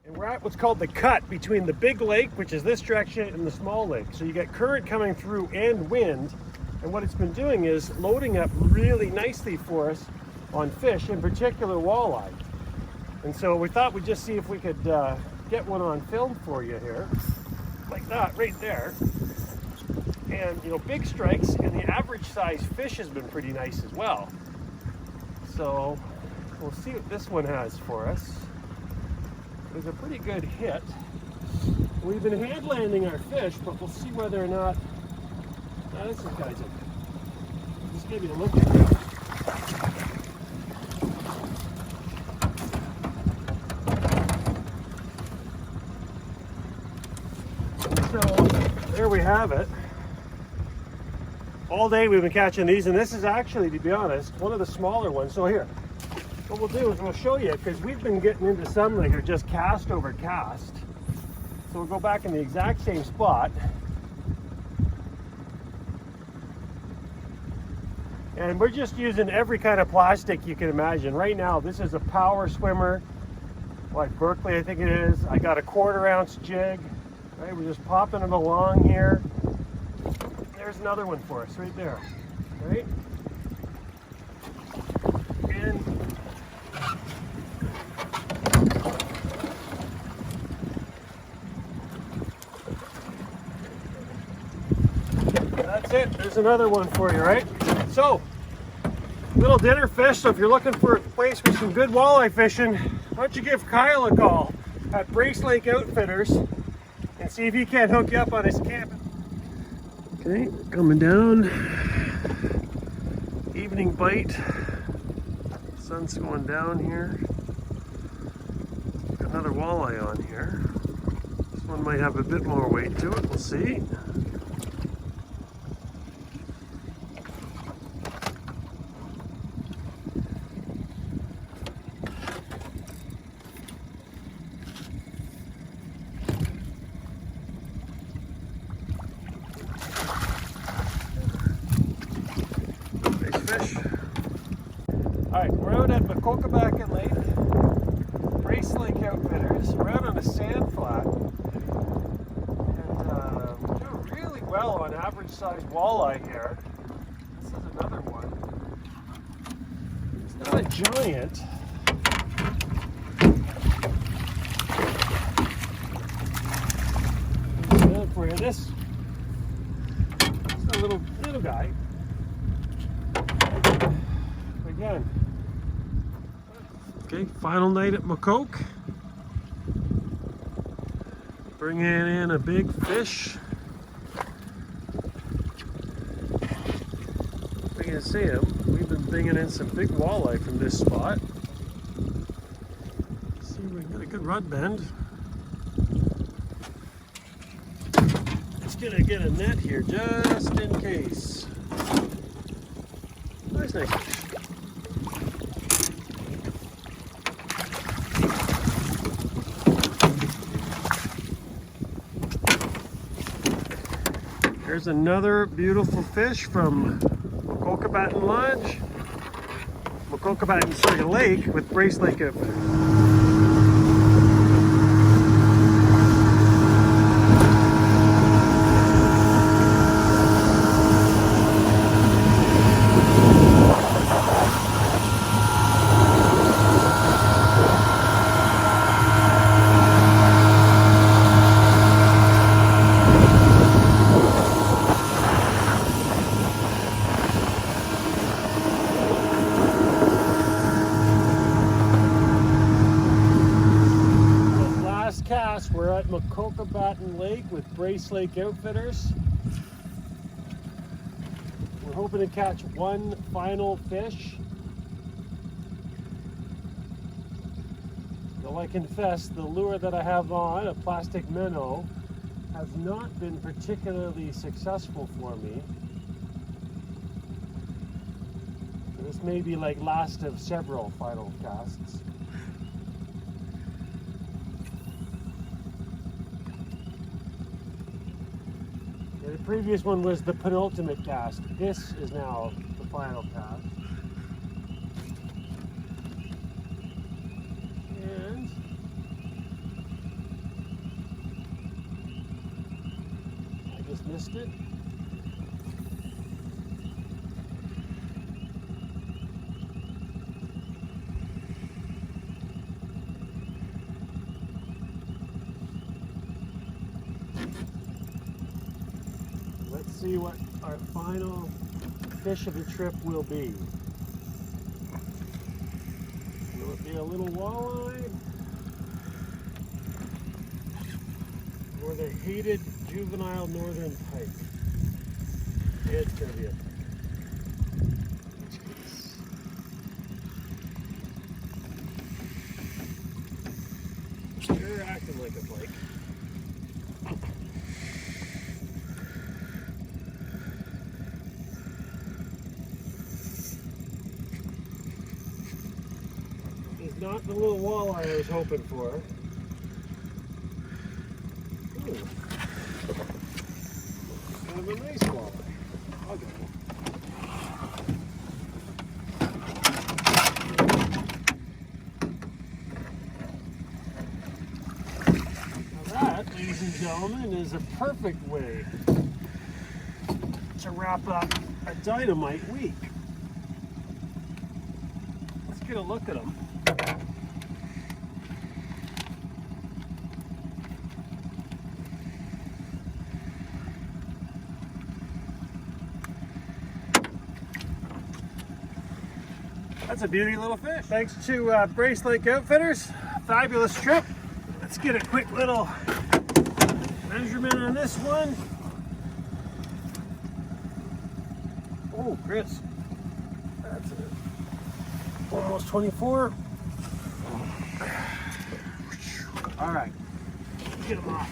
And we're at what's called the cut between the big lake, which is this direction, and the small lake. So you get current coming through and wind. And what it's been doing is loading up really nicely for us on fish, in particular walleye. And so we thought we'd just see if we could get one on film for you here, like that right there. And you know, big strikes, and the average size fish has been pretty nice as well. So we'll see what this one has for us. It was a pretty good hit. We've been hand landing our fish, but we'll see whether or not. Now this guy's it. Just give you a look at it. So there we have it. All day we've been catching these, and this is actually, to be honest, one of the smaller ones. So here, what we'll do is we'll show you, because we've been getting into some that are just cast over cast. So we'll go back in the exact same spot. And we're just using every kind of plastic you can imagine. Right now, this is a power swimmer, like Berkeley, I think it is. I got a 1/4 ounce jig. Right, we're just popping them along here. There's another one for us right there. Right? And that's it. There's another one for you, right? So, little dinner fish. So if you're looking for a place with some good walleye fishing, why don't you give Kyle a call at Brace Lake Outfitters and see if he can't hook you up on his camp. Okay, coming down. Evening bite. Sun's going down here. Got another walleye on here. This one might have a bit more weight to it. We'll see. Alright, we're out at Makokibatan Lake, Brace Lake Outfitters. We're out on a sand flat, and we're doing really well on average size walleye here. This is another one. It's not a giant. For you, this is a little guy. Again. Okay, final night at Makok. Bringing in a big fish. You can see him. We've been bringing in some big walleye from this spot. See, we got a good rod bend. Just gonna get a net here just in case. Nice fish. There's another beautiful fish from Makokibatan Lake with Brace Lake Outfitters. We're at Makokibatan Lake with Brace Lake Outfitters. We're hoping to catch one final fish. Though I confess, the lure that I have on, a plastic minnow, has not been particularly successful for me. This may be like last of several final casts. The previous one was the penultimate cast. This is now the final cast. And missed it. Let's see what our final fish of the trip will be. Will it be a little walleye? Or the hated juvenile northern pike? It's going to be a pike. You're acting like a pike. He's not the little walleye I was hoping for. Ooh. Kind of a nice walleye. I'll go. Now that, ladies and gentlemen, is a perfect way to wrap up a dynamite week. Let's get a look at them. That's a beauty little fish. Thanks to Brace Lake Outfitters. Fabulous trip. Let's get a quick little measurement on this one. Oh, Chris. That's it. Almost 24. All right. Get them off.